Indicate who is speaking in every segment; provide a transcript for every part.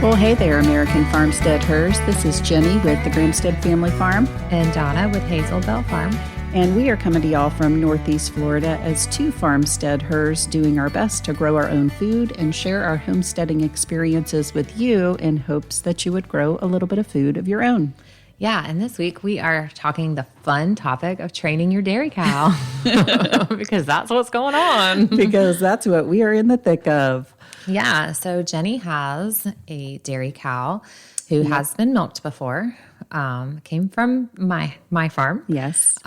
Speaker 1: Well, hey there, American Farmsteadhers. This is Jenny with the Homestead Family Farm.
Speaker 2: And Donna with Hazel Bell Farm.
Speaker 1: And we are coming to y'all from Northeast Florida as two Farmsteadhers doing our best to grow our own food and share our homesteading experiences with you in hopes that you would grow a little bit of food of your own.
Speaker 2: Yeah, and this week we are talking the fun topic of training your dairy cow because that's what's going on.
Speaker 1: Because that's what we are in the thick of.
Speaker 2: Yeah, so Jenny has a dairy cow who has been milked before. Came from my farm.
Speaker 1: Yes.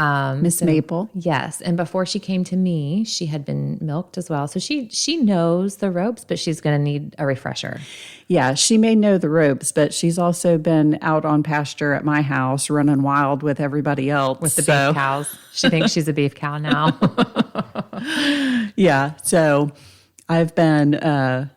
Speaker 1: Miss Maple.
Speaker 2: Yes. And before she came to me, she had been milked as well. So she knows the ropes, but she's going to need a refresher.
Speaker 1: Yeah, she may know the ropes, but she's also been out on pasture at my house running wild with everybody else.
Speaker 2: With the beef cows. She thinks she's a beef cow now.
Speaker 1: Yeah. So I've been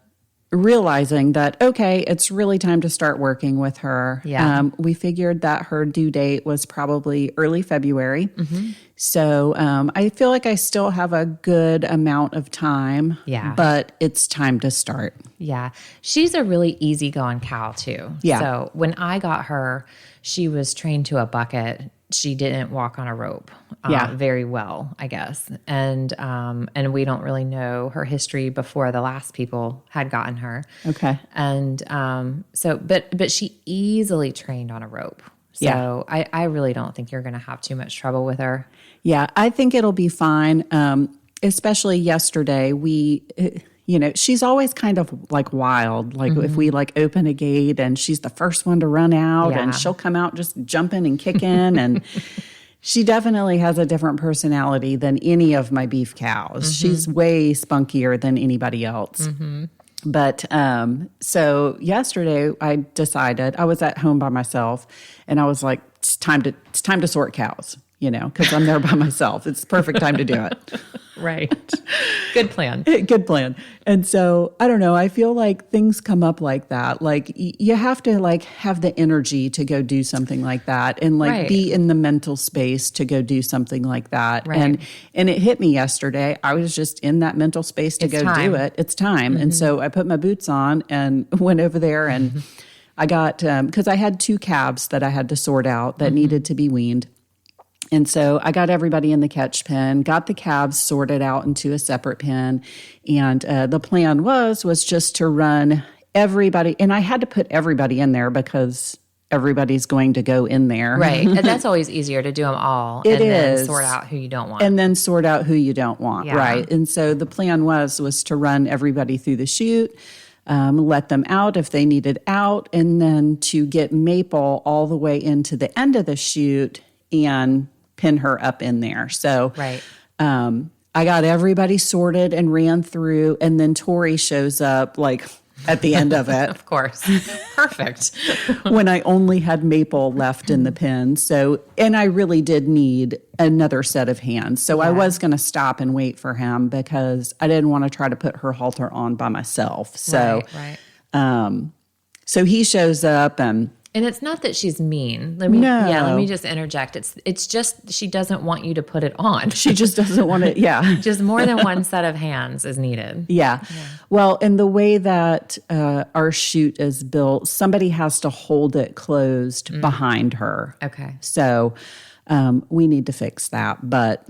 Speaker 1: realizing that, okay, it's really time to start working with her.
Speaker 2: Yeah.
Speaker 1: We figured that her due date was probably early February. Mm-hmm. So I feel like I still have a good amount of time.
Speaker 2: Yeah.
Speaker 1: But it's time to start.
Speaker 2: Yeah. She's a really easy-going cow, too.
Speaker 1: Yeah.
Speaker 2: So when I got her, she was trained to a bucket. She didn't walk on a rope very well, I guess. And we don't really know her history before the last people had gotten her.
Speaker 1: Okay.
Speaker 2: And but she easily trained on a rope. So I really don't think you're going to have too much trouble with her.
Speaker 1: Yeah, I think it'll be fine. Especially yesterday, she's always kind of like wild. Like if we like open a gate and she's the first one to run out and she'll come out just jumping and kicking. And she definitely has a different personality than any of my beef cows. Mm-hmm. She's way spunkier than anybody else. Mm-hmm. But so yesterday I decided, I was at home by myself and I was like, it's time to sort cows. Because I'm there by myself. It's the perfect time to do it.
Speaker 2: Right. Good plan.
Speaker 1: Good plan. And so, I don't know, I feel like things come up like that. Like you have to like have the energy to go do something like that and like be in the mental space to go do something like that. Right. And it hit me yesterday. I was just in that mental space to do it. It's time. Mm-hmm. And so I put my boots on and went over there and I got, because I had 2 calves that I had to sort out that needed to be weaned. And so I got everybody in the catch pen, got the calves sorted out into a separate pen. And the plan was just to run everybody. And I had to put everybody in there because everybody's going to go in there.
Speaker 2: Right. And that's always easier to do them all. Then sort out who you don't want.
Speaker 1: And then sort out who you don't want. Yeah. Right. And so the plan was to run everybody through the chute, let them out if they needed out, and then to get Maple all the way into the end of the chute and pin her up in there. So I got everybody sorted and ran through, and then Tori shows up like at the end of it.
Speaker 2: Of course. Perfect.
Speaker 1: When I only had Maple left in the pen. So, and I really did need another set of hands. So I was going to stop and wait for him because I didn't want to try to put her halter on by myself. So, so he shows up
Speaker 2: and it's not that she's mean. Let me just interject. It's just she doesn't want you to put it on.
Speaker 1: She just doesn't want it. Yeah.
Speaker 2: Just more than one set of hands is needed.
Speaker 1: Yeah. Well, in the way that our chute is built, somebody has to hold it closed behind her.
Speaker 2: Okay.
Speaker 1: So we need to fix that. But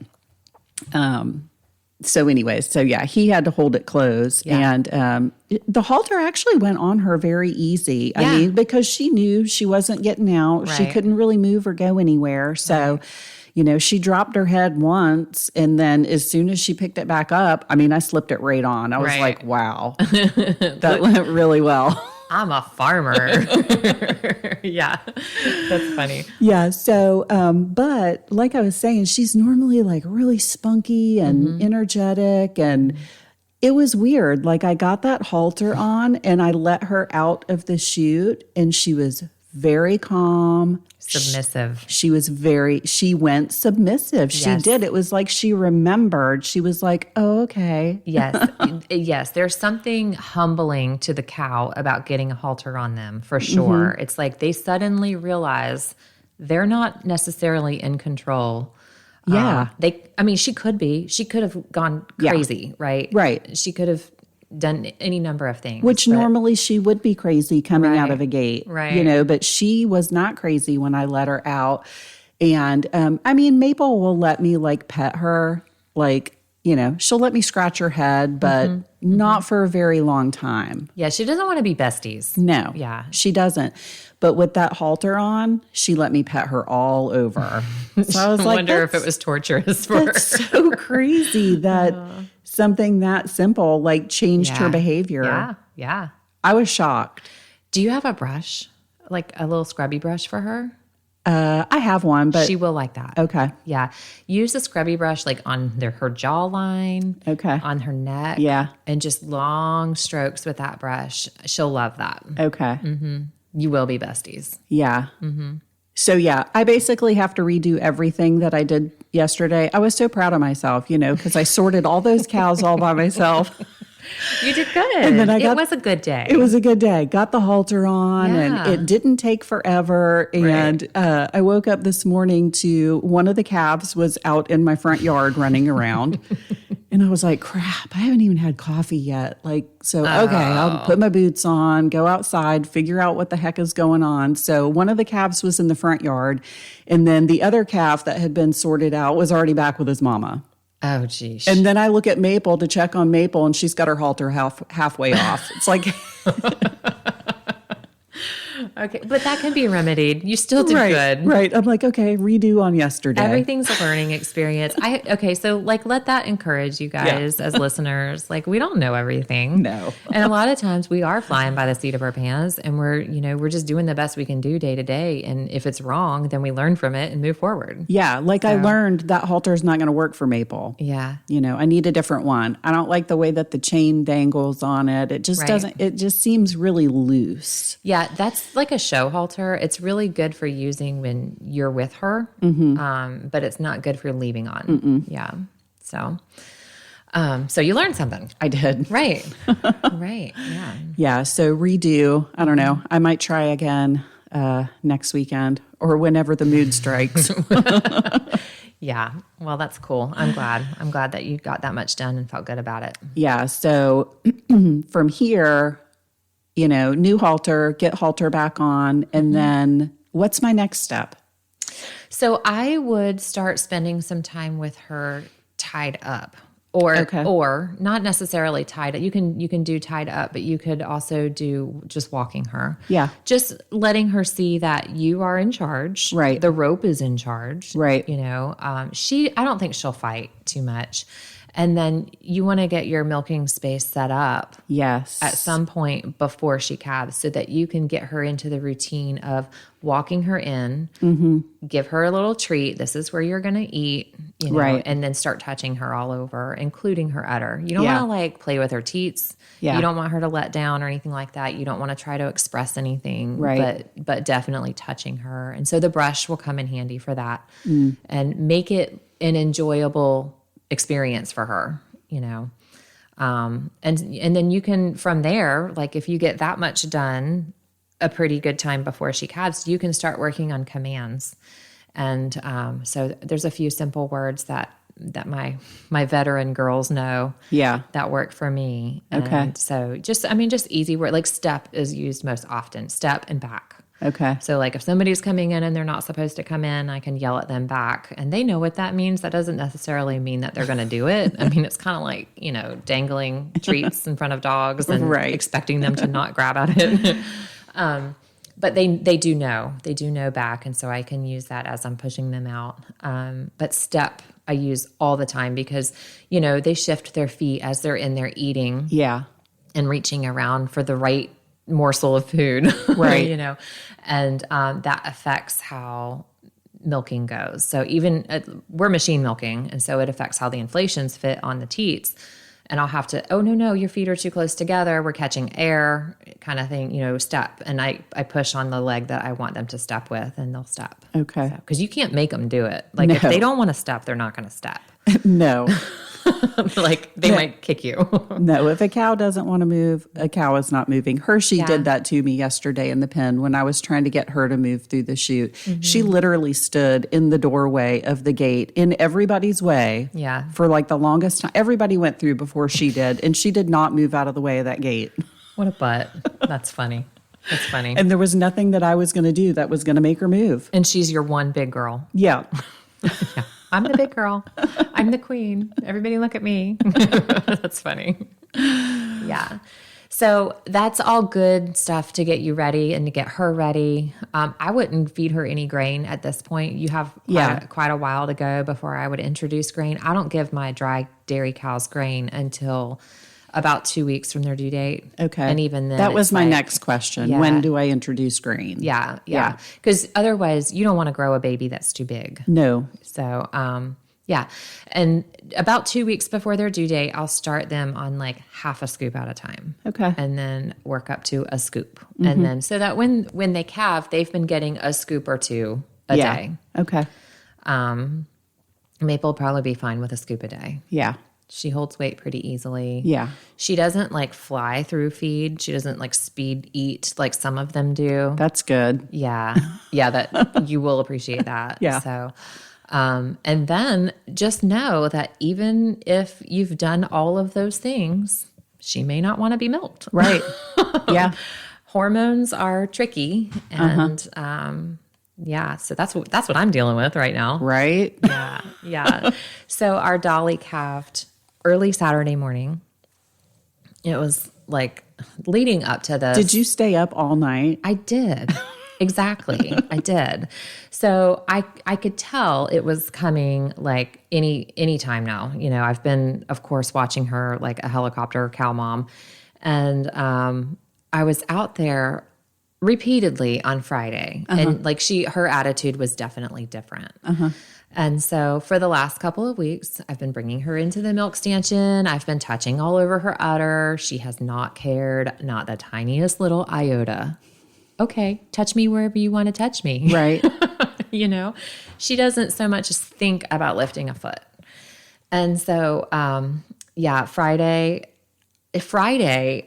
Speaker 1: so anyways, he had to hold it closed. Yeah. And the halter actually went on her very easy. Yeah. I mean, because she knew she wasn't getting out. Right. She couldn't really move or go anywhere. So, she dropped her head once. And then as soon as she picked it back up, I mean, I slipped it right on. I was like, wow, that went really well.
Speaker 2: I'm a farmer. Yeah, that's funny.
Speaker 1: Yeah. So, but like I was saying, she's normally like really spunky and energetic. And it was weird. Like I got that halter on and I let her out of the chute and she was very calm.
Speaker 2: Submissive.
Speaker 1: She went submissive. Yes. She did. It was like she remembered. She was like, oh, okay.
Speaker 2: Yes. Yes. There's something humbling to the cow about getting a halter on them, for sure. Mm-hmm. It's like they suddenly realize they're not necessarily in control.
Speaker 1: Yeah.
Speaker 2: She could be. She could have gone crazy, right?
Speaker 1: Right.
Speaker 2: She could have done any number of things.
Speaker 1: Which normally she would be crazy coming out of a gate,
Speaker 2: right.
Speaker 1: But she was not crazy when I let her out. And Maple will let me like pet her, like, she'll let me scratch her head, but not for a very long time.
Speaker 2: Yeah, she doesn't want to be besties.
Speaker 1: No.
Speaker 2: Yeah.
Speaker 1: She doesn't. But with that halter on, she let me pet her all over. So I was like,
Speaker 2: wonder if it was torturous for her.
Speaker 1: That's so crazy that something that simple like changed her behavior.
Speaker 2: Yeah, yeah.
Speaker 1: I was shocked.
Speaker 2: Do you have a brush, like a little scrubby brush for her?
Speaker 1: I have one, but
Speaker 2: she will like that.
Speaker 1: Okay.
Speaker 2: Yeah. Use a scrubby brush like on her jawline.
Speaker 1: Okay.
Speaker 2: On her neck.
Speaker 1: Yeah.
Speaker 2: And just long strokes with that brush. She'll love that.
Speaker 1: Okay.
Speaker 2: You will be besties.
Speaker 1: Yeah. So yeah, I basically have to redo everything that I did yesterday. I was so proud of myself, because I sorted all those cows all by myself.
Speaker 2: You did good.
Speaker 1: And then
Speaker 2: it was a good day.
Speaker 1: It was a good day. Got the halter on and it didn't take forever. And I woke up this morning to one of the calves was out in my front yard running around. And I was like, crap, I haven't even had coffee yet. Okay, I'll put my boots on, go outside, figure out what the heck is going on. So one of the calves was in the front yard. And then the other calf that had been sorted out was already back with his mama.
Speaker 2: Oh, geez.
Speaker 1: And then I look at Maple to check on Maple, and she's got her halter halfway off. It's like...
Speaker 2: Okay, but that can be remedied. You still did good.
Speaker 1: Right. I'm like, okay, redo on yesterday.
Speaker 2: Everything's a learning experience. So let that encourage you guys as listeners. Like, we don't know everything.
Speaker 1: No.
Speaker 2: And a lot of times we are flying by the seat of our pants, and we're just doing the best we can do day to day. And if it's wrong, then we learn from it and move forward.
Speaker 1: Yeah. I learned that halter is not going to work for Maple.
Speaker 2: Yeah.
Speaker 1: I need a different one. I don't like the way that the chain dangles on it. It just doesn't, it just seems really loose.
Speaker 2: Yeah. That's like a show halter. It's really good for using when you're with her, but it's not good for leaving on. Yeah. So you learned something.
Speaker 1: I did.
Speaker 2: Right. Right. Yeah.
Speaker 1: Yeah. So redo. I don't know. I might try again next weekend or whenever the mood strikes.
Speaker 2: Yeah. Well, that's cool. I'm glad that you got that much done and felt good about it.
Speaker 1: Yeah. So from here, new halter, get halter back on. And then what's my next step?
Speaker 2: So I would start spending some time with her tied up or not necessarily tied up. You can do tied up, but you could also do just walking her.
Speaker 1: Yeah.
Speaker 2: Just letting her see that you are in charge.
Speaker 1: Right.
Speaker 2: The rope is in charge.
Speaker 1: Right.
Speaker 2: I don't think she'll fight too much. And then you want to get your milking space set up.
Speaker 1: Yes.
Speaker 2: At some point before she calves so that you can get her into the routine of walking her in, give her a little treat. This is where you're going to eat, and then start touching her all over, including her udder. You don't want to play with her teats. Yeah. You don't want her to let down or anything like that. You don't want to try to express anything, but definitely touching her. And so the brush will come in handy for that and make it an enjoyable experience for her, and then you can, from there, if you get that much done a pretty good time before she calves, you can start working on commands. And so there's a few simple words that my veteran girls know that work for me.
Speaker 1: Okay.
Speaker 2: And so just easy word, like step is used most often, step and back.
Speaker 1: Okay.
Speaker 2: So if somebody's coming in and they're not supposed to come in, I can yell at them back and they know what that means. That doesn't necessarily mean that they're going to do it. I mean, it's kind of like, dangling treats in front of dogs and expecting them to not grab at it. But they do know back. And so I can use that as I'm pushing them out. But step I use all the time because, they shift their feet as they're in there eating.
Speaker 1: Yeah. And
Speaker 2: reaching around for the right morsel of food,
Speaker 1: right?
Speaker 2: And that affects how milking goes. So even we're machine milking, and so it affects how the inflations fit on the teats. And I'll have to, oh no, your feet are too close together. We're catching air, kind of thing. Step, and I push on the leg that I want them to step with, and they'll step.
Speaker 1: Okay,
Speaker 2: because you can't make them do it. If they don't want to step, they're not going to step.
Speaker 1: No.
Speaker 2: Like they might kick you.
Speaker 1: No, if a cow doesn't want to move, a cow is not moving. Hershey did that to me yesterday in the pen when I was trying to get her to move through the chute. Mm-hmm. She literally stood in the doorway of the gate in everybody's way for like the longest time. Everybody went through before she did, and she did not move out of the way of that gate.
Speaker 2: What a butt. That's funny. That's funny.
Speaker 1: And there was nothing that I was going to do that was going to make her move.
Speaker 2: And she's your one big girl.
Speaker 1: Yeah.
Speaker 2: Yeah. I'm the big girl. I'm the queen. Everybody look at me. That's funny. Yeah. So that's all good stuff to get you ready and to get her ready. I wouldn't feed her any grain at this point. You have quite a while to go before I would introduce grain. I don't give my dry dairy cows grain until about 2 weeks from their due date.
Speaker 1: Okay.
Speaker 2: And even then,
Speaker 1: that was my next question. Yeah. When do I introduce grain?
Speaker 2: Yeah. Because otherwise, you don't want to grow a baby that's too big.
Speaker 1: No.
Speaker 2: So, yeah. And about 2 weeks before their due date, I'll start them on like half a scoop at a time.
Speaker 1: Okay.
Speaker 2: And then work up to a scoop. Mm-hmm. And then so that when they calve, they've been getting a scoop or two a day.
Speaker 1: Okay.
Speaker 2: Maple will probably be fine with a scoop a day.
Speaker 1: Yeah.
Speaker 2: She holds weight pretty easily.
Speaker 1: Yeah.
Speaker 2: She doesn't like fly through feed. She doesn't like speed eat like some of them do.
Speaker 1: That's good.
Speaker 2: Yeah. Yeah, that you will appreciate that.
Speaker 1: Yeah.
Speaker 2: So, and then just know that even if you've done all of those things, she may not want to be milked.
Speaker 1: Right. Yeah.
Speaker 2: Hormones are tricky. And, yeah, so that's what I'm dealing with right now.
Speaker 1: Right.
Speaker 2: Yeah. So our Dolly calved early Saturday morning. It was like leading up to this.
Speaker 1: Did you stay up all night?
Speaker 2: I did. Exactly. I did. So I could tell it was coming like any time now. You know, I've been, of course, watching her like a helicopter cow mom. And I was out there repeatedly on Friday. And like her attitude was definitely different. And so for the last couple of weeks, I've been bringing her into the milk stanchion. I've been touching all over her udder. She has not cared, not the tiniest little iota. Okay, touch me wherever you want to touch me.
Speaker 1: Right.
Speaker 2: You know, she doesn't so much as think about lifting a foot. And so, Friday,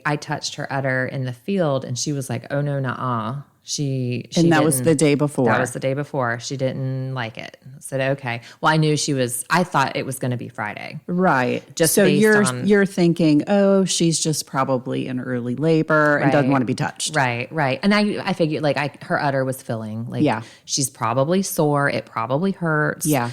Speaker 2: I touched her udder in the field and she was like, oh no, nuh-uh.
Speaker 1: And that was the day before.
Speaker 2: That was the day before. She didn't like it. I said, okay. Well, I thought it was going to be Friday.
Speaker 1: Right. So you're thinking, oh, she's just probably in early labor and doesn't want to be touched.
Speaker 2: Right. And I figured like her udder was filling. Like she's probably sore. It probably hurts.
Speaker 1: Yeah.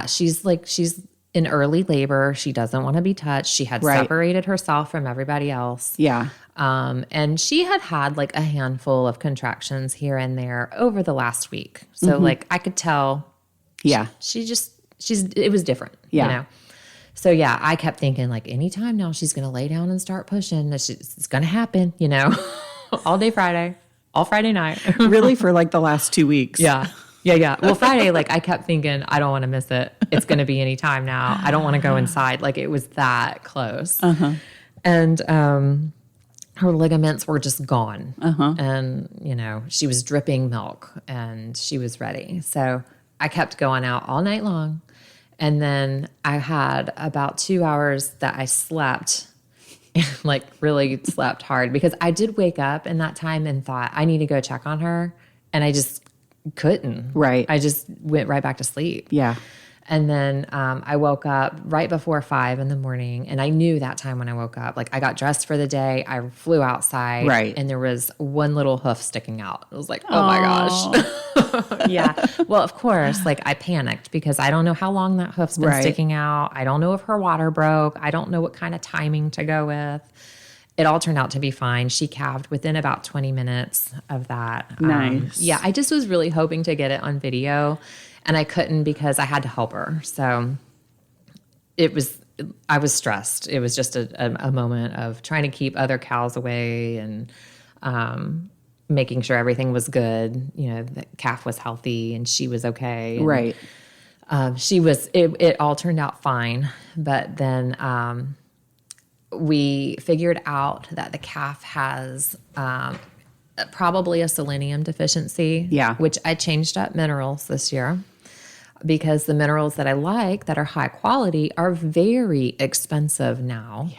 Speaker 2: She's in early labor. She doesn't want to be touched. She had separated herself from everybody else.
Speaker 1: Yeah.
Speaker 2: And she had like a handful of contractions here and there over the last week. So like I could tell.
Speaker 1: Yeah.
Speaker 2: It was different.
Speaker 1: Yeah.
Speaker 2: You know? So I kept thinking like anytime now she's going to lay down and start pushing. It's going to happen, you know, all day Friday, all Friday night.
Speaker 1: Really for like the last 2 weeks.
Speaker 2: Yeah. Well, Friday, like I kept thinking, I don't want to miss it. It's going to be any time now. I don't want to go inside. Like it was that close. And her ligaments were just gone. And, you know, she was dripping milk and she was ready. So I kept going out all night long. And then I had about 2 hours that I slept, like really slept hard because I did wake up in that time and thought I need to go check on her. And I just couldn't.
Speaker 1: Right.
Speaker 2: I just went right back to sleep.
Speaker 1: Yeah.
Speaker 2: And then I woke up right before 5 in the morning. And I knew that time when I woke up, like I got dressed for the day. I flew outside.
Speaker 1: Right.
Speaker 2: And there was one little hoof sticking out. I was like, oh my gosh. Yeah. Well, of course, like I panicked because I don't know how long that hoof's been sticking out. I don't know if her water broke. I don't know what kind of timing to go with. It all turned out to be fine. She calved within about 20 minutes of that.
Speaker 1: Nice.
Speaker 2: I just was really hoping to get it on video. And I couldn't because I had to help her. So I was stressed. It was just a moment of trying to keep other cows away and making sure everything was good. You know, the calf was healthy and she was okay. And,
Speaker 1: right.
Speaker 2: It all turned out fine. But then we figured out that the calf has probably a selenium deficiency.
Speaker 1: Yeah.
Speaker 2: Which I changed up minerals this year. because the minerals that I like that are high quality are very expensive now. Yeah.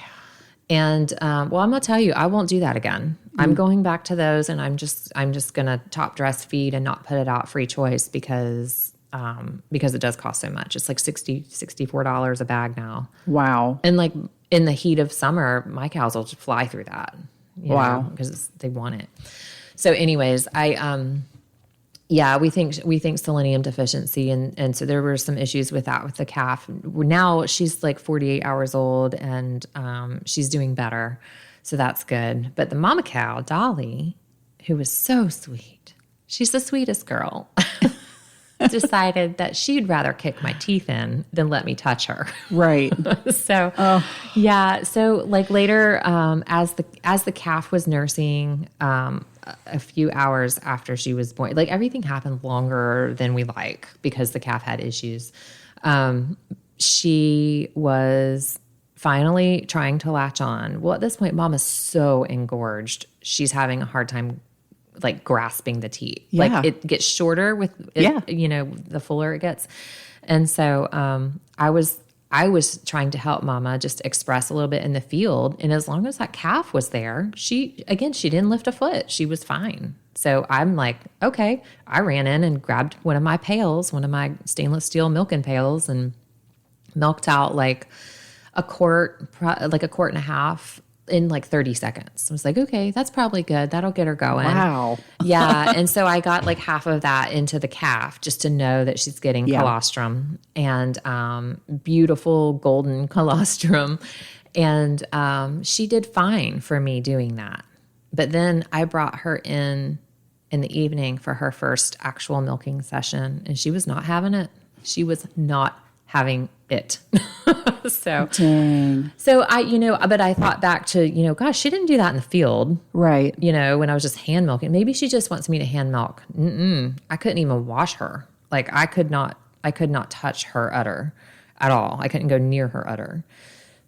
Speaker 2: And well, I'm gonna tell you, I won't do that again. I'm going back to those, and I'm just gonna top dress feed and not put it out free choice because it does cost so much. It's like $64 a bag now.
Speaker 1: Wow.
Speaker 2: And like in the heat of summer, my cows will just fly through that.
Speaker 1: Wow.
Speaker 2: Because they want it. So, anyways, we think selenium deficiency, and so there were some issues with that with the calf. Now she's like 48 hours old, and she's doing better, so that's good. But the mama cow, Dolly, who was so sweet, she's the sweetest girl, decided that she'd rather kick my teeth in than let me touch her.
Speaker 1: Right.
Speaker 2: So, yeah. So like later, as the calf was nursing, a few hours after she was born, like everything happened longer than we like because the calf had issues. She was finally trying to latch on. Well, at this point, mom is so engorged. She's having a hard time like grasping the teat.
Speaker 1: Yeah.
Speaker 2: Like it gets shorter with it, the fuller it gets. And so I was trying to help mama just express a little bit in the field. And as long as that calf was there, she didn't lift a foot. She was fine. So I'm like, okay. I ran in and grabbed one of my pails, one of my stainless steel milking pails, and milked out like a quart and a half in like 30 seconds. I was like, okay, that's probably good. That'll get her going.
Speaker 1: Wow.
Speaker 2: Yeah. And so I got like half of that into the calf just to know that she's getting colostrum, and beautiful golden colostrum. And she did fine for me doing that. But then I brought her in the evening for her first actual milking session, and she was not having it. She was not having it. So,
Speaker 1: dang.
Speaker 2: So but I thought back to, gosh, she didn't do that in the field.
Speaker 1: Right.
Speaker 2: When I was just hand milking. Maybe she just wants me to hand milk. I couldn't even wash her. Like I could not touch her udder at all. I couldn't go near her udder.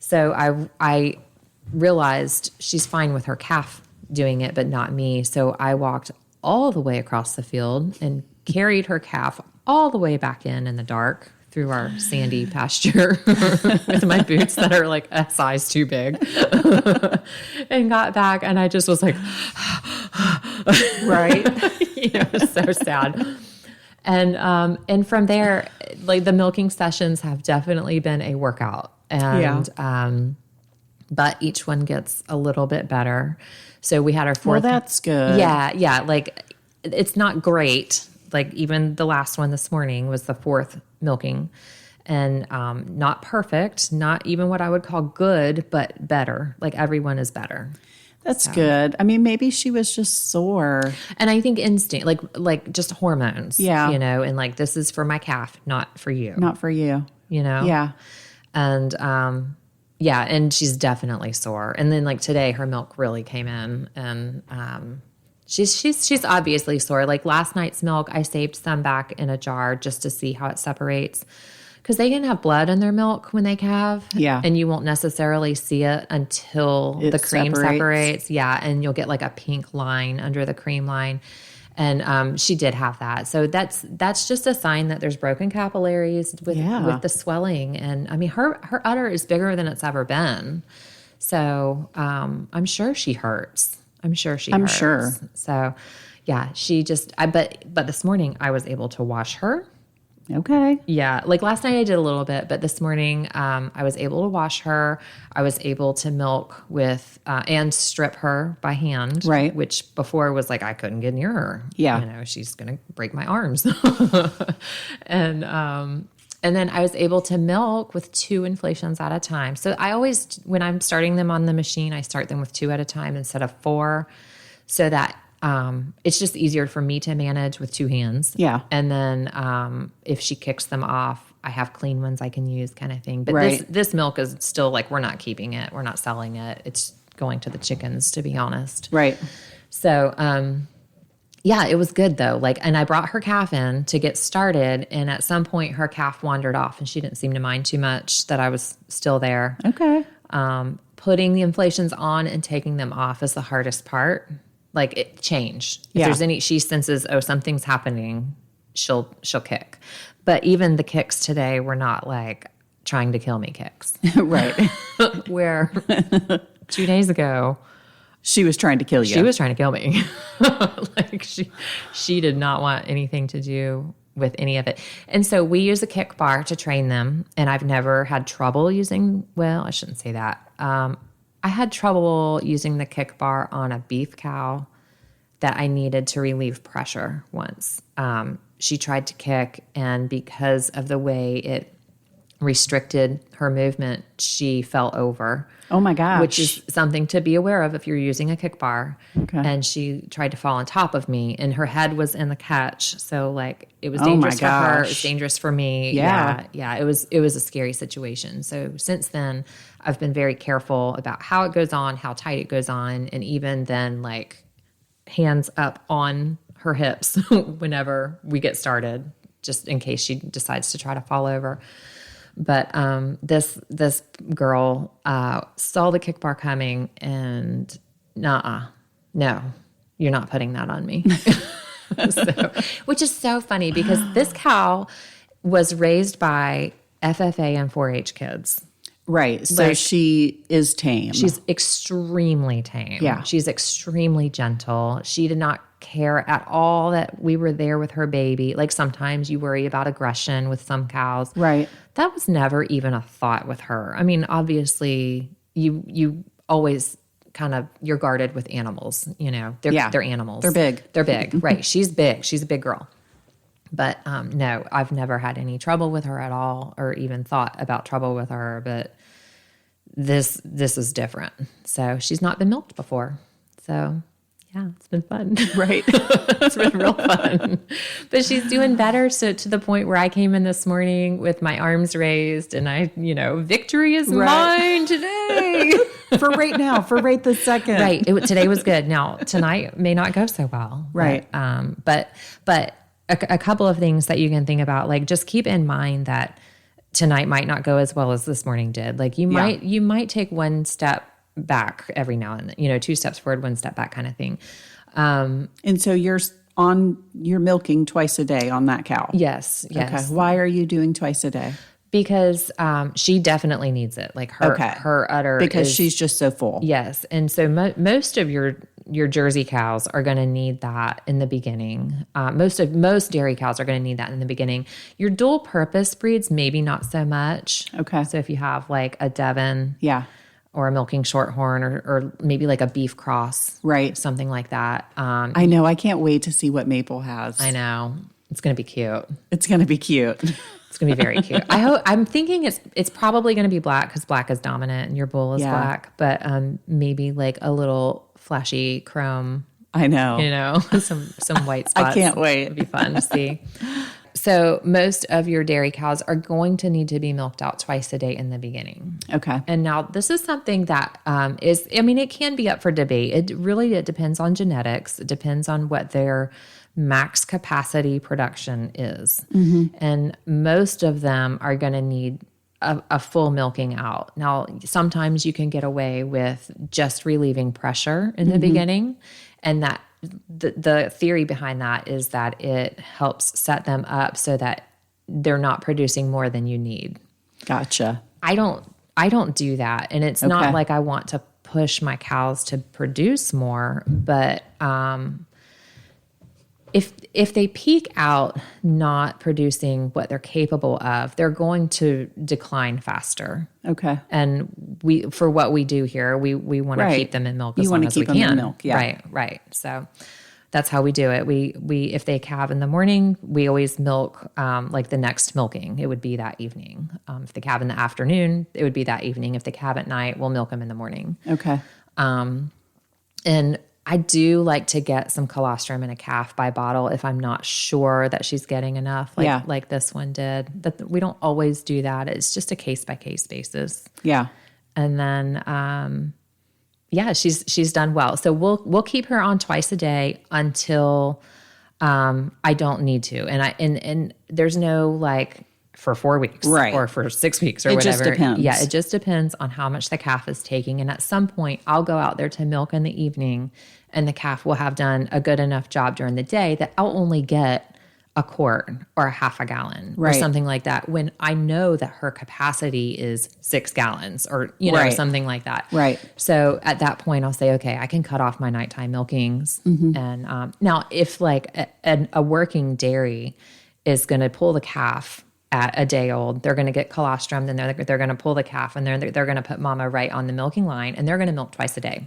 Speaker 2: So I realized she's fine with her calf doing it, but not me. So I walked all the way across the field and carried her calf all the way back in the dark through our sandy pasture with my boots that are like a size too big, and got back, and I just was like,
Speaker 1: right.
Speaker 2: It was so sad. And from there, like the milking sessions have definitely been a workout, and but each one gets a little bit better. So we had our fourth.
Speaker 1: Well, that's good.
Speaker 2: Yeah. Like it's not great. Like even the last one this morning was the fourth milking, and not perfect, not even what I would call good, but better. Like everyone is better.
Speaker 1: That's good. I mean, maybe she was just sore.
Speaker 2: And I think instinct, like just hormones.
Speaker 1: Yeah.
Speaker 2: And like this is for my calf, not for you.
Speaker 1: Not for you.
Speaker 2: Yeah. And and she's definitely sore. And then like today her milk really came in, and She's obviously sore. Like last night's milk, I saved some back in a jar just to see how it separates, because they can have blood in their milk when they calve.
Speaker 1: Yeah.
Speaker 2: And you won't necessarily see it until the cream separates. Yeah. And you'll get like a pink line under the cream line. And she did have that. So that's just a sign that there's broken capillaries with the swelling. And I mean, her udder is bigger than it's ever been. So I'm sure she hurts. I'm sure. So, yeah, she just, but this morning I was able to wash her.
Speaker 1: Okay.
Speaker 2: Yeah. Like last night I did a little bit, but this morning I was able to wash her. I was able to milk with, and strip her by hand.
Speaker 1: Right.
Speaker 2: Which before was like, I couldn't get near her.
Speaker 1: Yeah.
Speaker 2: She's going to break my arms. And then I was able to milk with 2 inflations at a time. So I always, when I'm starting them on the machine, I start them with 2 at a time instead of 4, so that it's just easier for me to manage with 2 hands.
Speaker 1: Yeah.
Speaker 2: And then if she kicks them off, I have clean ones I can use, kind of thing. But this milk is still like, we're not keeping it. We're not selling it. It's going to the chickens, to be honest.
Speaker 1: Right.
Speaker 2: So, yeah, it was good though. Like, and I brought her calf in to get started, and at some point her calf wandered off, and she didn't seem to mind too much that I was still there.
Speaker 1: Okay.
Speaker 2: Putting the inflations on and taking them off is the hardest part. Like it changed. If there's any, she senses, something's happening, she'll kick. But even the kicks today were not like trying to kill me kicks.
Speaker 1: Right.
Speaker 2: Where 2 days ago,
Speaker 1: she was trying to kill you.
Speaker 2: She was trying to kill me. Like she did not want anything to do with any of it. And so we use a kick bar to train them. And I've never had trouble using, well, I shouldn't say that. I had trouble using the kick bar on a beef cow that I needed to relieve pressure once. She tried to kick, and because of the way it restricted her movement, she fell over.
Speaker 1: Oh my gosh.
Speaker 2: Which is something to be aware of if you're using a kick bar.
Speaker 1: Okay.
Speaker 2: And she tried to fall on top of me, and her head was in the catch. So like it was dangerous for her. It was dangerous for me.
Speaker 1: Yeah.
Speaker 2: Yeah. It was a scary situation. So since then I've been very careful about how it goes on, how tight it goes on. And even then, like, hands up on her hips whenever we get started, just in case she decides to try to fall over. But this girl saw the kick bar coming, and no, you're not putting that on me. Which is so funny because this cow was raised by FFA and 4-H kids.
Speaker 1: Right. So like, she is tame.
Speaker 2: She's extremely tame.
Speaker 1: Yeah.
Speaker 2: She's extremely gentle. She did not care at all that we were there with her baby. Like sometimes you worry about aggression with some cows.
Speaker 1: Right.
Speaker 2: That was never even a thought with her. I mean, obviously you always kind of, you're guarded with animals, you know, they're animals.
Speaker 1: They're big.
Speaker 2: They're big. Right. She's big. She's a big girl. But no, I've never had any trouble with her at all, or even thought about trouble with her. But this is different. So she's not been milked before. So yeah, it's been fun.
Speaker 1: Right.
Speaker 2: It's been real fun. But she's doing better. So to the point where I came in this morning with my arms raised, and I, victory is mine today.
Speaker 1: For right now, for right this second.
Speaker 2: Right. Today was good. Now tonight may not go so well.
Speaker 1: Right.
Speaker 2: But a couple of things that you can think about, like just keep in mind that tonight might not go as well as this morning did. Like you might take one step back every now and then, 2 steps forward, 1 step back kind of thing.
Speaker 1: And so you're milking twice a day on that cow.
Speaker 2: Yes.
Speaker 1: Okay. Why are you doing twice a day?
Speaker 2: Because she definitely needs it. Like her udder
Speaker 1: because she's just so full.
Speaker 2: Yes. And so most of your Jersey cows are going to need that in the beginning. Most dairy cows are going to need that in the beginning. Your dual purpose breeds, maybe not so much.
Speaker 1: Okay.
Speaker 2: So if you have like a Devon, or a milking shorthorn, or maybe like a beef cross,
Speaker 1: right?
Speaker 2: Something like that.
Speaker 1: I know. I can't wait to see what Maple has.
Speaker 2: I know. It's going to be cute.
Speaker 1: It's going to be cute.
Speaker 2: It's going to be very cute. I'm thinking it's probably going to be black because black is dominant and your bull is black, but maybe like a little flashy chrome.
Speaker 1: I know.
Speaker 2: Some white spots.
Speaker 1: I can't wait.
Speaker 2: It'd be fun to see. So most of your dairy cows are going to need to be milked out twice a day in the beginning.
Speaker 1: Okay.
Speaker 2: And now this is something that it can be up for debate. It depends on genetics. It depends on what their max capacity production is. Mm-hmm. And most of them are going to need a full milking out. Now, sometimes you can get away with just relieving pressure in the beginning, and that the theory behind that is that it helps set them up so that they're not producing more than you need.
Speaker 1: Gotcha.
Speaker 2: I don't do that, and it's not like I want to push my cows to produce more, but if they peak out not producing what they're capable of, they're going to decline faster.
Speaker 1: Okay.
Speaker 2: And for what we do here, we want to keep them in milk as long as we can. You want to keep them in milk,
Speaker 1: yeah.
Speaker 2: Right. So that's how we do it. We if they calve in the morning, we always milk like the next milking. It would be that evening. If they calve in the afternoon, it would be that evening. If they calve at night, we'll milk them in the morning.
Speaker 1: Okay.
Speaker 2: And I do like to get some colostrum in a calf by bottle if I'm not sure that she's getting enough, like this one did. But we don't always do that. It's just a case-by-case basis. Yeah. And then, she's done well. So we'll keep her on twice a day until I don't need to. And there's no like for 4 weeks or for 6 weeks or whatever. It just depends. Yeah, it just depends on how much the calf is taking. And at some point, I'll go out there to milk in the evening, and the calf will have done a good enough job during the day that I'll only get a quart or a half a gallon or
Speaker 1: Right.
Speaker 2: something like that when I know that her capacity is 6 gallons or,
Speaker 1: Right.
Speaker 2: something like that.
Speaker 1: Right.
Speaker 2: So at that point, I'll say, okay, I can cut off my nighttime milkings. And now if like a working dairy is going to pull the calf at a day old, they're going to get colostrum, then they're going to pull the calf, and they're going to put mama right on the milking line, and they're going to milk twice a day.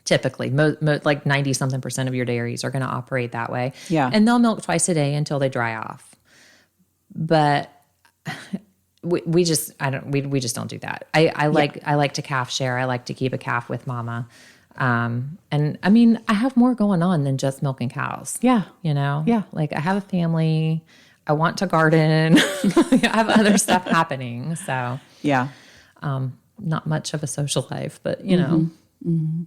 Speaker 2: Typically, like 90-something% of your dairies are going to operate that way.
Speaker 1: Yeah.
Speaker 2: And they'll milk twice a day until they dry off. But we just don't do that. I like to calf share. I like to keep a calf with mama. And I mean, I have more going on than just milking cows.
Speaker 1: Yeah.
Speaker 2: Yeah. Like I have a family. I want to garden. I have other stuff happening. So
Speaker 1: Yeah.
Speaker 2: not much of a social life, but you know.
Speaker 1: Mm-hmm.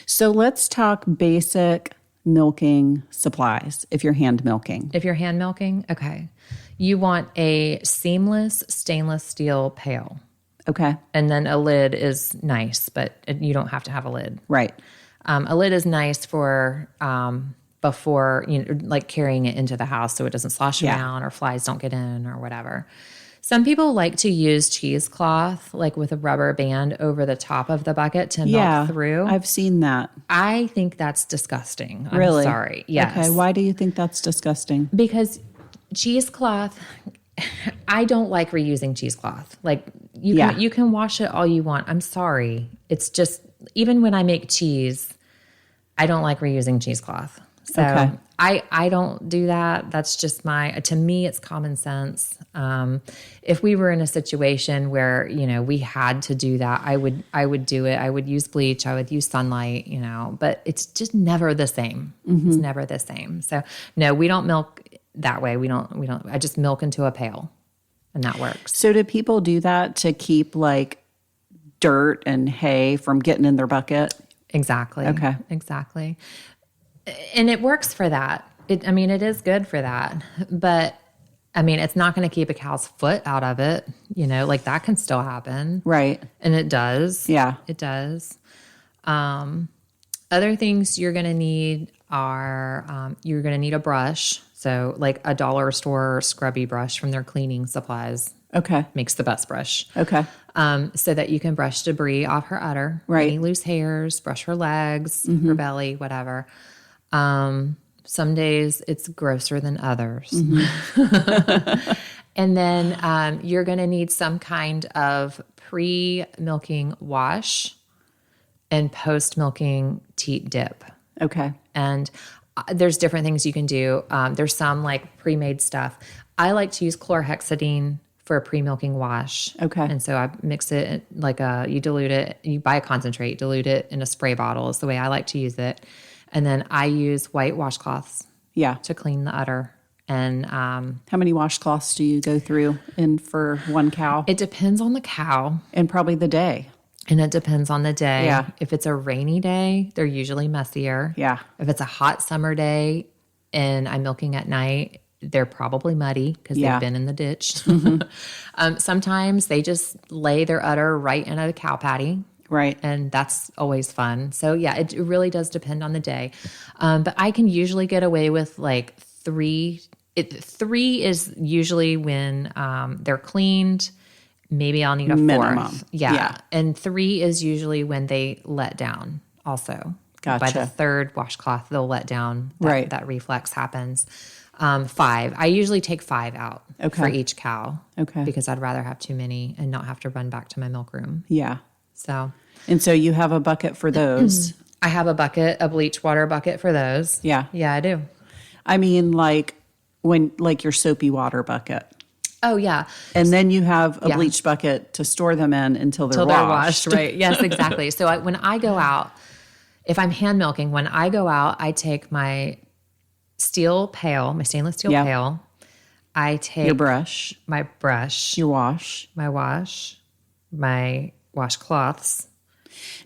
Speaker 1: So let's talk basic milking supplies if you're hand milking.
Speaker 2: If you're hand milking, okay. You want a seamless stainless steel pail.
Speaker 1: Okay.
Speaker 2: And then a lid is nice, but you don't have to have a lid.
Speaker 1: Right.
Speaker 2: A lid is nice for before, like carrying it into the house so it doesn't slosh around or flies don't get in or whatever. Some people like to use cheesecloth, like with a rubber band over the top of the bucket to milk through.
Speaker 1: I've seen that.
Speaker 2: I think that's disgusting.
Speaker 1: Really?
Speaker 2: I'm sorry. Yes.
Speaker 1: Okay. Why do you think that's disgusting?
Speaker 2: Because cheesecloth, I don't like reusing cheesecloth. Like you can wash it all you want. I'm sorry. It's just, even when I make cheese, I don't like reusing cheesecloth. So
Speaker 1: Okay.
Speaker 2: I don't do that. That's just to me, it's common sense. If we were in a situation where, we had to do that, I would do it. I would use bleach. I would use sunlight, but it's just never the same. Mm-hmm. It's never the same. So no, we don't milk that way. We don't, I just milk into a pail and that works.
Speaker 1: So do people do that to keep like dirt and hay from getting in their bucket?
Speaker 2: Exactly.
Speaker 1: Okay.
Speaker 2: Exactly. And it works for that. It is good for that. But, it's not going to keep a cow's foot out of it. Like that can still happen.
Speaker 1: Right.
Speaker 2: And it does.
Speaker 1: Yeah.
Speaker 2: It does. Other things you're going to need are you're going to need a brush. So like a dollar store scrubby brush from their cleaning supplies.
Speaker 1: Okay.
Speaker 2: Makes the best brush.
Speaker 1: Okay.
Speaker 2: So that you can brush debris off her udder.
Speaker 1: Right.
Speaker 2: Any loose hairs, brush her legs, her belly, whatever. Some days it's grosser than others. Mm-hmm. And then you're going to need some kind of pre-milking wash and post-milking teat dip.
Speaker 1: Okay.
Speaker 2: And there's different things you can do. There's some like pre-made stuff. I like to use chlorhexidine for a pre-milking wash.
Speaker 1: Okay.
Speaker 2: And so I mix it you dilute it. You buy a concentrate, dilute it in a spray bottle is the way I like to use it. And then I use white washcloths to clean the udder. And
Speaker 1: how many washcloths do you go through for one cow?
Speaker 2: it depends on the cow.
Speaker 1: And probably the day.
Speaker 2: And it depends on the day.
Speaker 1: Yeah.
Speaker 2: If it's a rainy day, they're usually messier.
Speaker 1: Yeah.
Speaker 2: If it's a hot summer day and I'm milking at night, they're probably muddy because they've been in the ditch. Mm-hmm. Sometimes they just lay their udder right in a cow patty.
Speaker 1: Right.
Speaker 2: And that's always fun. So yeah, it really does depend on the day. But I can usually get away with like 3. 3 is usually when they're cleaned. Maybe I'll need a
Speaker 1: minimum.
Speaker 2: 4th. Yeah. And 3 is usually when they let down also.
Speaker 1: Gotcha.
Speaker 2: By the 3rd washcloth, they'll let down.
Speaker 1: Right.
Speaker 2: That reflex happens. 5. I usually take 5 out for each cow.
Speaker 1: Okay.
Speaker 2: Because I'd rather have too many and not have to run back to my milk room.
Speaker 1: Yeah.
Speaker 2: So.
Speaker 1: And so you have a bucket for those.
Speaker 2: I have a bleach water bucket for those.
Speaker 1: Yeah.
Speaker 2: Yeah, I do.
Speaker 1: Like your soapy water bucket.
Speaker 2: Oh, yeah.
Speaker 1: And then you have a bleach bucket to store them in until they're washed.
Speaker 2: Right. Yes, exactly. So when I go out, if I'm hand milking, when I go out, I take my steel pail, my stainless steel pail. I take
Speaker 1: your brush,
Speaker 2: my brush,
Speaker 1: your wash,
Speaker 2: my washcloths.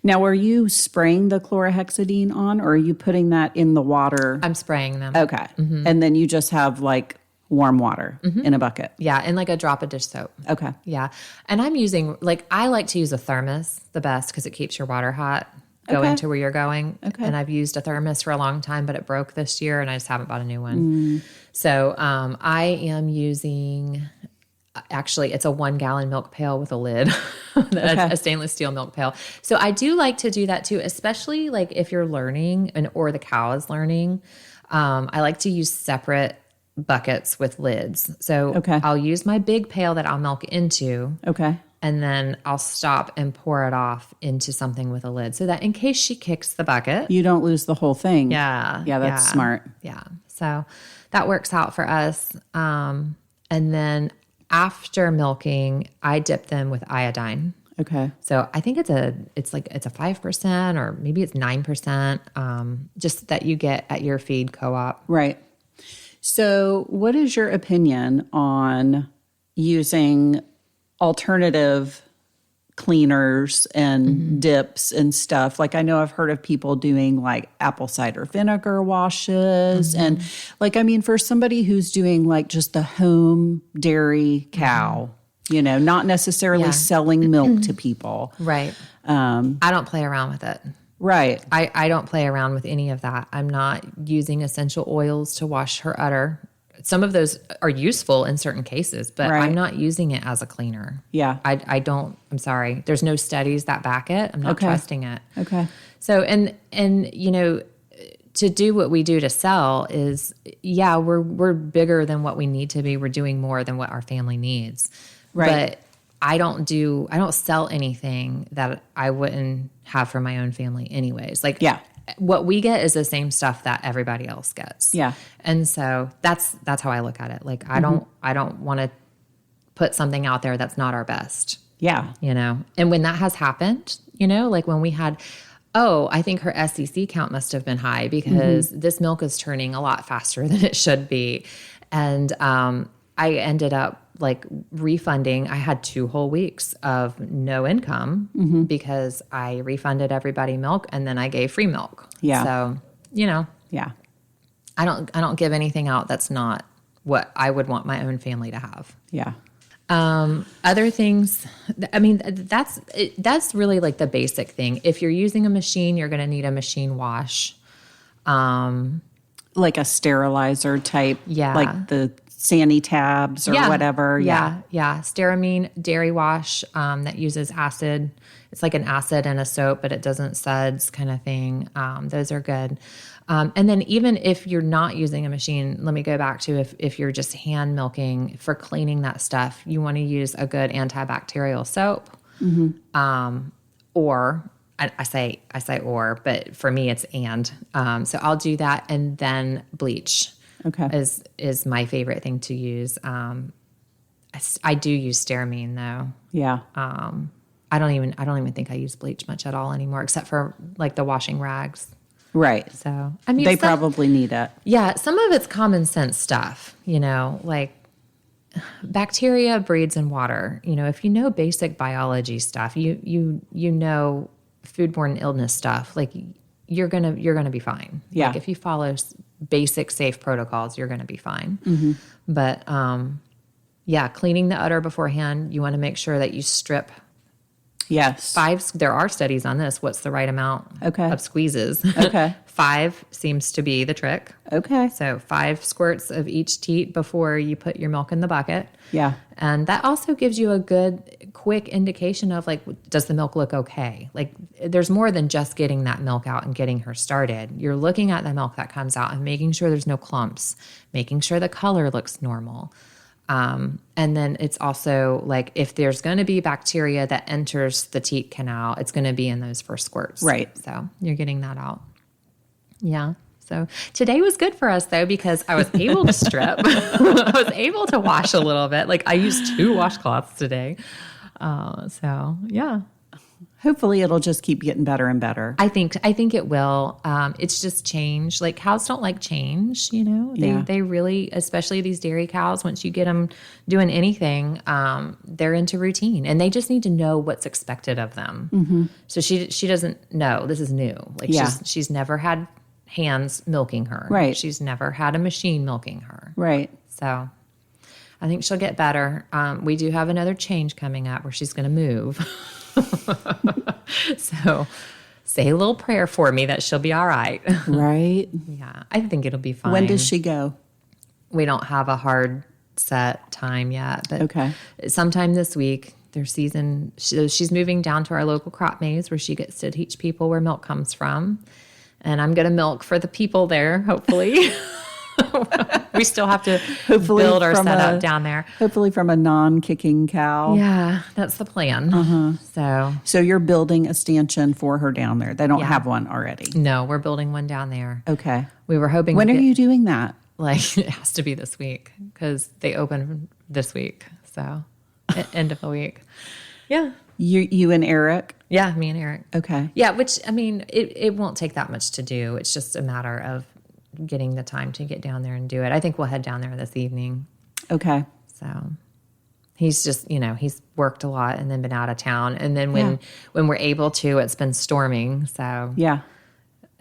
Speaker 1: Now, are you spraying the chlorhexidine on, or are you putting that in the water?
Speaker 2: I'm spraying them.
Speaker 1: Okay. Mm-hmm. And then you just have like warm water in a bucket.
Speaker 2: Yeah, and like a drop of dish soap.
Speaker 1: Okay.
Speaker 2: Yeah. And I'm using, I like to use a thermos the best because it keeps your water hot. going to where you're going.
Speaker 1: Okay.
Speaker 2: And I've used a thermos for a long time, but it broke this year and I just haven't bought a new one. So I am using, actually, it's a 1 gallon milk pail with a lid, a stainless steel milk pail. So I do like to do that too, especially like if you're learning or the cow is learning. I like to use separate buckets with lids. So I'll use my big pail that I'll milk into.
Speaker 1: Okay.
Speaker 2: And then I'll stop and pour it off into something with a lid so that in case she kicks the bucket,
Speaker 1: you don't lose the whole thing.
Speaker 2: Yeah.
Speaker 1: Yeah, that's smart.
Speaker 2: Yeah. So that works out for us. And then after milking, I dip them with iodine.
Speaker 1: Okay.
Speaker 2: So I think it's a 5% or maybe it's 9%, just that you get at your feed co-op.
Speaker 1: Right. So what is your opinion on using alternative cleaners and dips and stuff? Like I know I've heard of people doing like apple cider vinegar washes and like, I mean, for somebody who's doing like just the home dairy cow, you know, not necessarily selling milk to people.
Speaker 2: Right. I don't play around with it.
Speaker 1: Right.
Speaker 2: I don't play around with any of that. I'm not using essential oils to wash her udder. Some of those are useful in certain cases, but I'm not using it as a cleaner.
Speaker 1: Yeah.
Speaker 2: I'm sorry. There's no studies that back it. I'm not trusting it.
Speaker 1: Okay.
Speaker 2: So, and you know, to do what we do to sell is, we're bigger than what we need to be. We're doing more than what our family needs.
Speaker 1: Right.
Speaker 2: But I don't sell anything that I wouldn't have for my own family anyways. Like, what we get is the same stuff that everybody else gets. Yeah. And so that's how I look at it. Like, I don't want to put something out there that's not our best.
Speaker 1: Yeah.
Speaker 2: You know, and when that has happened, you know, like when we had, I think her SEC count must have been high because this milk is turning a lot faster than it should be. And I ended up like refunding. I had 2 whole weeks of no income because I refunded everybody milk and then I gave free milk. Yeah. So, you know, I don't give anything out that's not what I would want my own family to have. Yeah. Other things, I mean, that's really like the basic thing. If you're using a machine, you're going to need a machine wash.
Speaker 1: Like a sterilizer type, like the Sani tabs or whatever.
Speaker 2: Yeah. Stearamine dairy wash that uses acid. It's like an acid and a soap, but it doesn't suds kind of thing. Those are good. And then even if you're not using a machine, let me go back to if you're just hand milking for cleaning that stuff, you want to use a good antibacterial soap. Or I say or, but for me it's and. So I'll do that and then bleach. Is my favorite thing to use. I do use Stearamine though. Yeah. I don't even think I use bleach much at all anymore, except for like the washing rags. Right. So I mean, they probably need it. Yeah. Some of it's common sense stuff, you know, like bacteria breeds in water. You know, if you know basic biology stuff, you know foodborne illness stuff, like you're gonna be fine. Yeah. Like if you follow basic safe protocols, you're going to be fine. But cleaning the udder beforehand, you want to make sure that you strip. Yes. 5, there are studies on this. What's the right amount of squeezes? 5 seems to be the trick. So 5 squirts of each teat before you put your milk in the bucket. Yeah. And that also gives you a good, quick indication of like, does the milk look okay? Like there's more than just getting that milk out and getting her started. You're looking at the milk that comes out and making sure there's no clumps, making sure the color looks normal. And then it's also like if there's going to be bacteria that enters the teat canal, it's going to be in those first squirts. Right. So you're getting that out. Yeah. So today was good for us though, because I was able to strip. I was able to wash a little bit. Like I used 2 washcloths today. So yeah.
Speaker 1: Hopefully it'll just keep getting better and better.
Speaker 2: I think it will. It's just change. Like cows don't like change, you know. They really, especially these dairy cows, once you get them doing anything, they're into routine and they just need to know what's expected of them. So she doesn't know this is new. Like she's never had hands milking her. Right. She's never had a machine milking her. Right. So I think she'll get better. We do have another change coming up where she's going to move. say a little prayer for me that she'll be all right.
Speaker 1: Right.
Speaker 2: Yeah, I think it'll be fine.
Speaker 1: When does she go?
Speaker 2: We don't have a hard set time yet, but
Speaker 1: okay.
Speaker 2: Sometime this week. She's moving down to our local crop maze where she gets to teach people where milk comes from. And I'm going to milk for the people there, hopefully. We still have to build our setup down there.
Speaker 1: Hopefully from a non-kicking cow.
Speaker 2: Yeah, that's the plan.
Speaker 1: So you're building a stanchion for her down there. They don't have one already.
Speaker 2: No, we're building one down there.
Speaker 1: Okay.
Speaker 2: We were hoping.
Speaker 1: When are you doing that?
Speaker 2: Like, it has to be this week because they open this week. So end of the week. Yeah.
Speaker 1: You and Eric?
Speaker 2: Yeah, me and Eric.
Speaker 1: Okay.
Speaker 2: Yeah, which, I mean, it won't take that much to do. It's just a matter of getting the time to get down there and do it. I think we'll head down there this evening.
Speaker 1: Okay.
Speaker 2: So he's just, he's worked a lot and then been out of town. And then when we're able to, it's been storming. So
Speaker 1: yeah,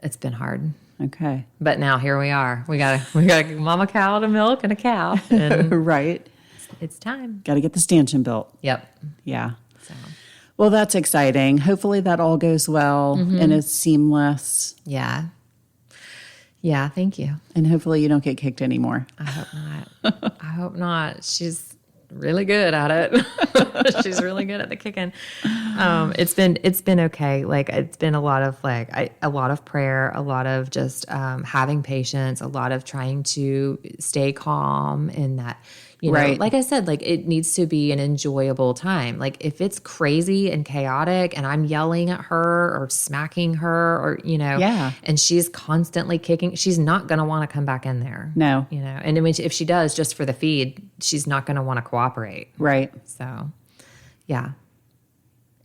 Speaker 2: it's been hard.
Speaker 1: Okay.
Speaker 2: But now here we are. We got a mama cow to milk and a cow. And
Speaker 1: right.
Speaker 2: It's time.
Speaker 1: Got to get the stanchion built.
Speaker 2: Yep.
Speaker 1: Yeah.
Speaker 2: So.
Speaker 1: Well, that's exciting. Hopefully that all goes well and is seamless.
Speaker 2: Yeah. Yeah, thank you.
Speaker 1: And hopefully you don't get kicked anymore.
Speaker 2: I hope not. I hope not. She's really good at it. She's really good at the kicking. It's been okay. Like, it's been a lot of a lot of prayer, a lot of just having patience, a lot of trying to stay calm in that.
Speaker 1: Right.
Speaker 2: Like I said, like, it needs to be an enjoyable time. Like, if it's crazy and chaotic and I'm yelling at her or smacking her or, and she's constantly kicking, she's not going to want to come back in there.
Speaker 1: No.
Speaker 2: And I mean, if she does just for the feed, she's not going to want to cooperate.
Speaker 1: Right.
Speaker 2: So, yeah,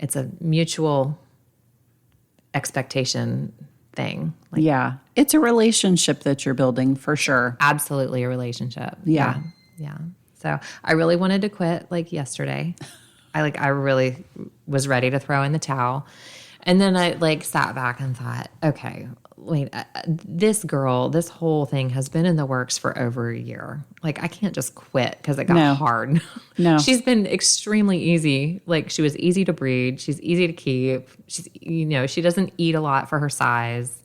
Speaker 2: it's a mutual expectation thing.
Speaker 1: Yeah. It's a relationship that you're building for sure.
Speaker 2: Absolutely a relationship.
Speaker 1: Yeah.
Speaker 2: Yeah. So I really wanted to quit like yesterday. I really was ready to throw in the towel. And then I sat back and thought, okay, wait, this whole thing has been in the works for over a year. Like, I can't just quit because it got hard.
Speaker 1: No.
Speaker 2: She's been extremely easy. Like, she was easy to breed. She's easy to keep. She's, she doesn't eat a lot for her size.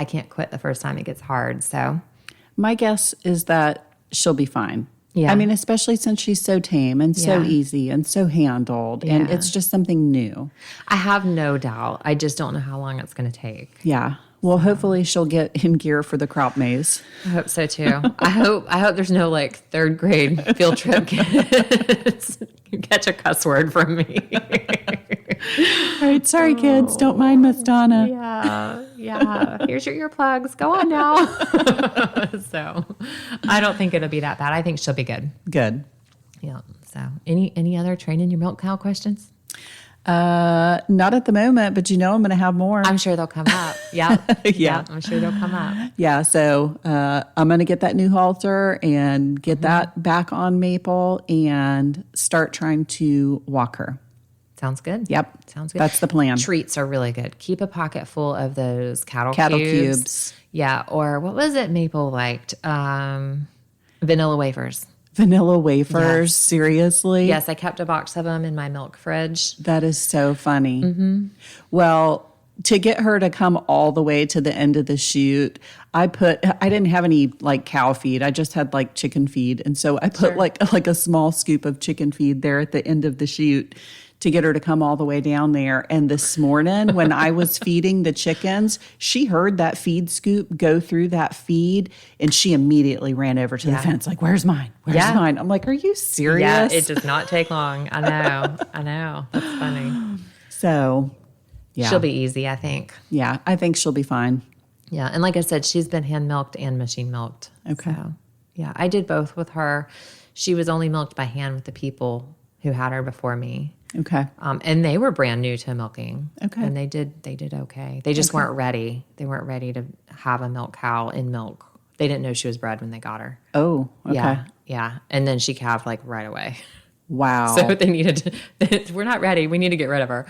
Speaker 2: I can't quit the first time it gets hard. So
Speaker 1: my guess is that she'll be fine.
Speaker 2: Yeah.
Speaker 1: I mean, especially since she's so tame and so easy and so handled, and it's just something new.
Speaker 2: I have no doubt. I just don't know how long it's going to take.
Speaker 1: Yeah. Well, hopefully she'll get in gear for the crop maze.
Speaker 2: I hope so too. I hope there's no third grade field trip kids. You catch a cuss word from me.
Speaker 1: All right, sorry kids, don't mind Miss Donna.
Speaker 2: Yeah. Here's your earplugs. Go on now. So, I don't think it'll be that bad. I think she'll be good.
Speaker 1: Good.
Speaker 2: Yeah. So, any other training your milk cow questions?
Speaker 1: Not at the moment, but I'm going to have more.
Speaker 2: I'm sure they'll come up. Yeah.
Speaker 1: Yeah.
Speaker 2: I'm sure they'll come up.
Speaker 1: Yeah. So, I'm going to get that new halter and get that back on Maple and start trying to walk her.
Speaker 2: Sounds good.
Speaker 1: Yep.
Speaker 2: Sounds good.
Speaker 1: That's the plan.
Speaker 2: Treats are really good. Keep a pocket full of those cattle
Speaker 1: cubes.
Speaker 2: Yeah. Or what was it Maple liked? Vanilla wafers.
Speaker 1: Vanilla wafers? Yes. Seriously?
Speaker 2: Yes, I kept a box of them in my milk fridge.
Speaker 1: That is so funny. Mm-hmm. Well, to get her to come all the way to the end of the chute, I didn't have any cow feed. I just had chicken feed. And so I put a small scoop of chicken feed there at the end of the chute to get her to come all the way down there. And this morning when I was feeding the chickens, she heard that feed scoop go through that feed and she immediately ran over to the fence where's mine? Where's mine? I'm like, are you serious?
Speaker 2: Yeah, it does not take long. I know. That's funny.
Speaker 1: So, yeah.
Speaker 2: She'll be easy, I think.
Speaker 1: Yeah, I think she'll be fine.
Speaker 2: Yeah, and like I said, she's been hand milked and machine milked.
Speaker 1: Okay.
Speaker 2: So, yeah, I did both with her. She was only milked by hand with the people who had her before me.
Speaker 1: Okay.
Speaker 2: And they were brand new to milking.
Speaker 1: Okay.
Speaker 2: And they did okay. They just weren't ready. They weren't ready to have a milk cow in milk. They didn't know she was bred when they got her.
Speaker 1: Oh, okay.
Speaker 2: Yeah. And then she calved right away.
Speaker 1: Wow.
Speaker 2: So they needed to, we're not ready. We need to get rid of her.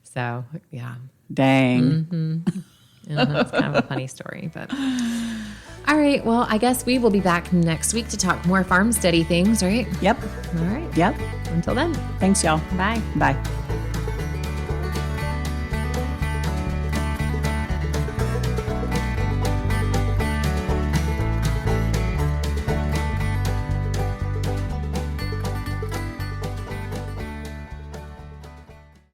Speaker 2: So, yeah.
Speaker 1: Dang.
Speaker 2: Mm-hmm. It's kind of a funny story, but... All right. Well, I guess we will be back next week to talk more farmsteady things, right?
Speaker 1: Yep.
Speaker 2: All right.
Speaker 1: Yep.
Speaker 2: Until then.
Speaker 1: Thanks, y'all.
Speaker 2: Bye.
Speaker 1: Bye.